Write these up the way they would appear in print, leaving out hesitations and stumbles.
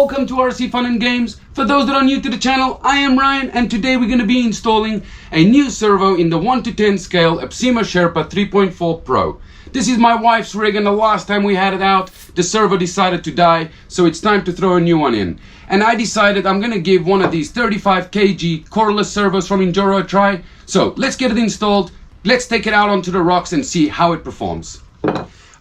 welcome to RC Fun and Games. For those that are new to the channel, I am Ryan and today we're going to be installing a new servo in the 1:10 scale Absima Sherpa 3.4 Pro. This is my wife's rig and the last time we had it out, the servo decided to die, so it's time to throw a new one in. And I decided I'm going to give one of these 35 kg coreless servos from Injora a try. So let's get it installed, let's take it out onto the rocks and see how it performs.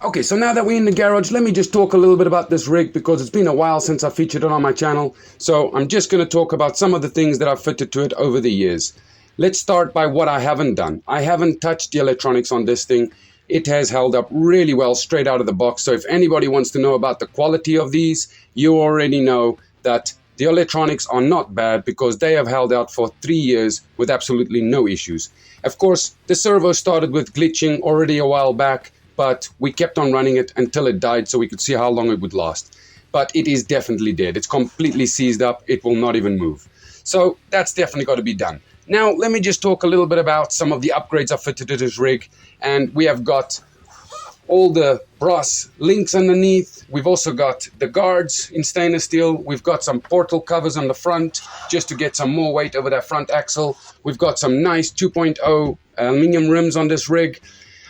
Okay, so now that we're in the garage, let me just talk a little bit about this rig because it's been a while since I featured it on my channel. So I'm just going to talk about some of the things that I've fitted to it over the years. Let's start by what I haven't done. I haven't touched the electronics on this thing. It has held up really well straight out of the box. So if anybody wants to know about the quality of these, you already know that the electronics are not bad because they have held out for 3 years with absolutely no issues. Of course, the servo started with glitching already a while back, but we kept on running it until it died so we could see how long it would last. But it is definitely dead. It's completely seized up. It will not even move. So that's definitely got to be done. Now, let me just talk a little bit about some of the upgrades I've fitted to this rig. And we have got all the brass links underneath. We've also got the guards in stainless steel. We've got some portal covers on the front just to get some more weight over that front axle. We've got some nice 2.0 aluminum rims on this rig.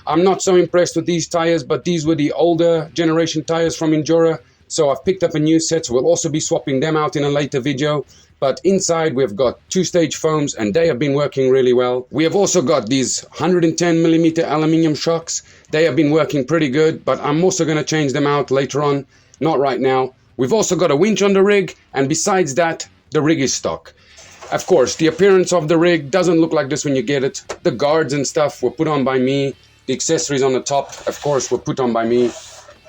I'm not so impressed with these tires, but these were the older generation tires from Injora. So I've picked up a new set, so we'll also be swapping them out in a later video. But inside we've got 2-stage foams and they have been working really well. We have also got these 110mm aluminium shocks. They have been working pretty good, but I'm also going to change them out later on, not right now. We've also got a winch on the rig, and besides that, the rig is stock. Of course, the appearance of the rig doesn't look like this when you get it. The guards and stuff were put on by me. The accessories on the top, of course, were put on by me.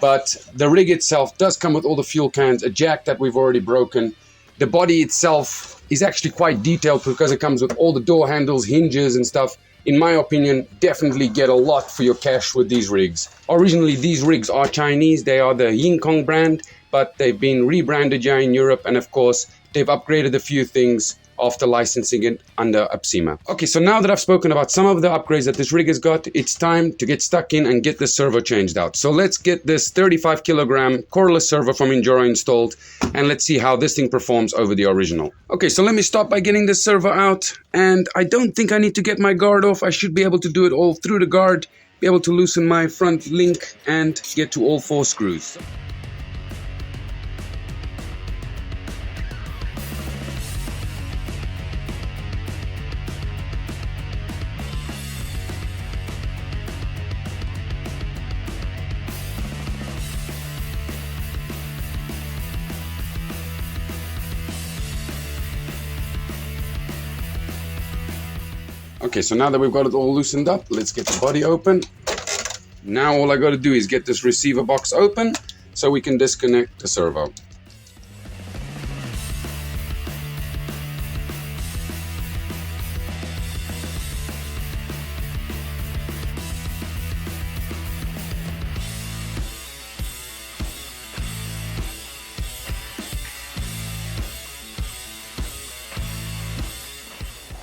But the rig itself does come with all the fuel cans, a jack that we've already broken. The body itself is actually quite detailed because it comes with all the door handles, hinges and stuff. In my opinion, definitely get a lot for your cash with these rigs. Originally, these rigs are Chinese. They are the Ying Kong brand, but they've been rebranded here in Europe. And of course, they've upgraded a few things after licensing it under Absima. Okay, so now that I've spoken about some of the upgrades that this rig has got, it's time to get stuck in and get the servo changed out. So let's get this 35 kilogram coreless servo from Injora installed and let's see how this thing performs over the original. Okay, so let me start by getting this servo out, and I don't think I need to get my guard off. I should be able to do it all through the guard, be able to loosen my front link and get to all 4 screws. Okay, so now that we've got it all loosened up, let's get the body open. Now all I got to do is get this receiver box open so we can disconnect the servo.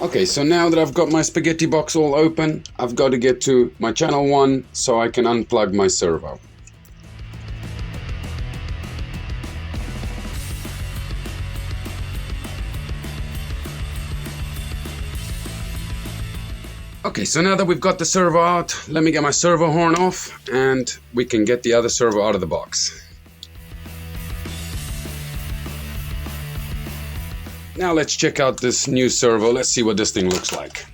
Okay, so now that I've got my spaghetti box all open, I've got to get to my channel 1 so I can unplug my servo. Okay, so now that we've got the servo out, let me get my servo horn off and we can get the other servo out of the box. Now let's check out this new servo. Let's see what this thing looks like.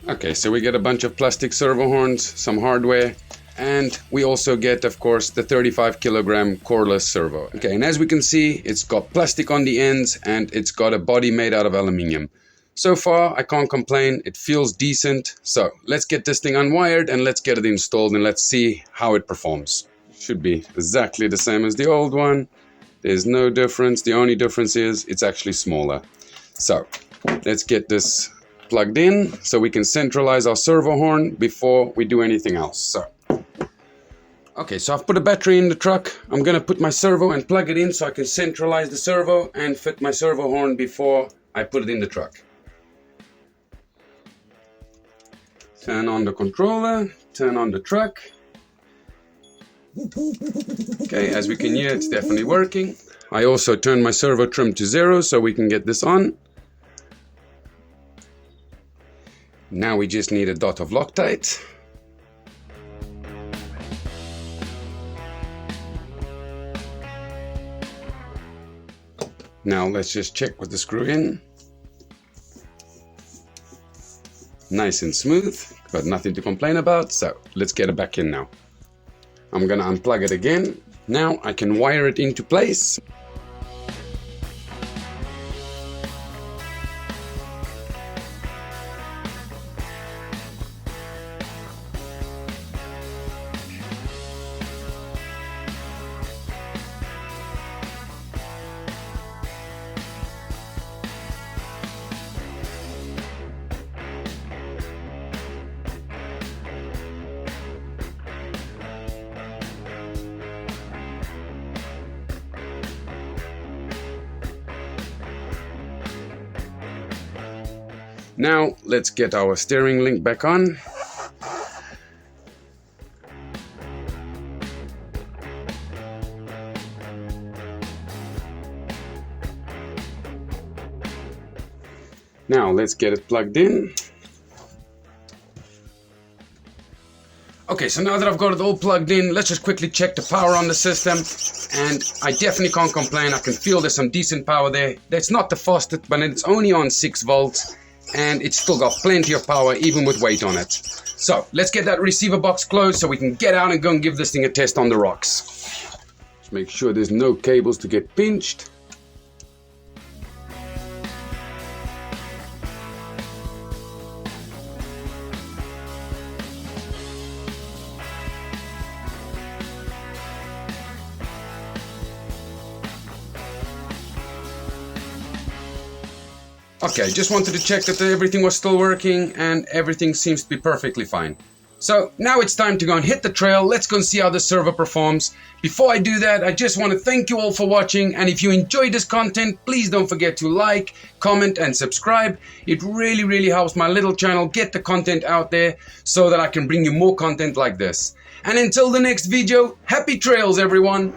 Okay, so we get a bunch of plastic servo horns, some hardware, and we also get, of course, the 35 kilogram coreless servo. Okay, and as we can see, it's got plastic on the ends and it's got a body made out of aluminium. So far, I can't complain. It feels decent. So let's get this thing unwired and let's get it installed and let's see how it performs. Should be exactly the same as the old one. There's no difference. The only difference is it's actually smaller. So let's get this plugged in so we can centralize our servo horn before we do anything else. Okay, so I've put a battery in the truck. I'm gonna put my servo and plug it in so I can centralize the servo and fit my servo horn before I put it in the truck. Turn on the controller, turn on the truck. Okay, as we can hear, it's definitely working. I also turned my servo trim to 0 so we can get this on. Now we just need a dot of Loctite. Now let's just check with the screw in. Nice and smooth, but nothing to complain about, so let's get it back in now. I'm gonna unplug it again. Now I can wire it into place. Now let's get our steering link back on. Now let's get it plugged in. Okay, so now that I've got it all plugged in, let's just quickly check the power on the system. And I definitely can't complain. I can feel there's some decent power there. That's not the fastest, but it's only on 6 volts. And it's still got plenty of power even with weight on it. So let's get that receiver box closed so we can get out and go and give this thing a test on the rocks. Just make sure there's no cables to get pinched. Okay, just wanted to check that everything was still working, and everything seems to be perfectly fine. So now it's time to go and hit the trail. Let's go and see how the servo performs. Before I do that, I just want to thank you all for watching, and if you enjoyed this content, please don't forget to like, comment and subscribe. It really helps my little channel get the content out there so that I can bring you more content like this. And until the next video, happy trails everyone!